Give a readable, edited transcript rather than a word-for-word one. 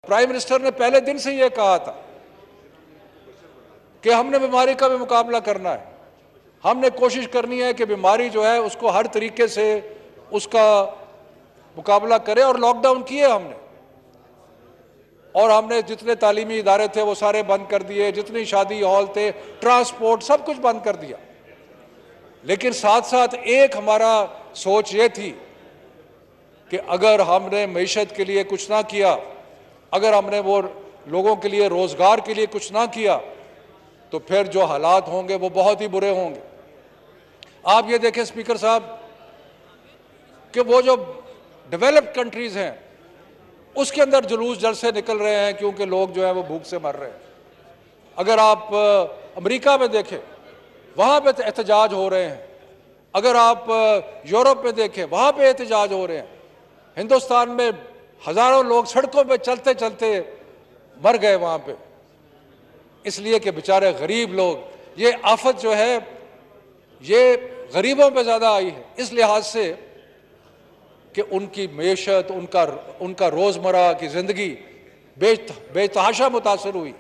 Prime minister ने पहले दिन से यह कहा था कि हमने बीमारी का भी मुकाबला करना है, हमने कोशिश करनी है कि बीमारी जो है उसको हर तरीके से उसका मुकाबला करें। और लॉकडाउन किए हमने, और हमने जितने तालीमी इदारे थे वो सारे बंद कर दिए, जितनी शादी हॉल थे, ट्रांसपोर्ट, सब कुछ बंद कर दिया। लेकिन साथ साथ एक हमारा सोच ये थी कि अगर हमने मईशत के लिए कुछ ना किया, अगर हमने वो लोगों के लिए रोजगार के लिए कुछ ना किया, तो फिर जो हालात होंगे वो बहुत ही बुरे होंगे। आप ये देखें स्पीकर साहब कि वो जो डेवलप्ड कंट्रीज हैं उसके अंदर जुलूस जल से निकल रहे हैं क्योंकि लोग जो है वो भूख से मर रहे हैं। अगर आप अमेरिका में देखें वहाँ पे एहतजाज हो रहे हैं, अगर आप यूरोप में देखें वहाँ पे एहतजाज हो रहे हैं। हिंदुस्तान में हजारों लोग सड़कों पे चलते चलते मर गए वहाँ पे, इसलिए कि बेचारे गरीब लोग, ये आफत जो है ये गरीबों पे ज़्यादा आई है इस लिहाज से कि उनकी मईशत, उनका रोज़मर्रा की ज़िंदगी बेतहाशा मुतासर हुई।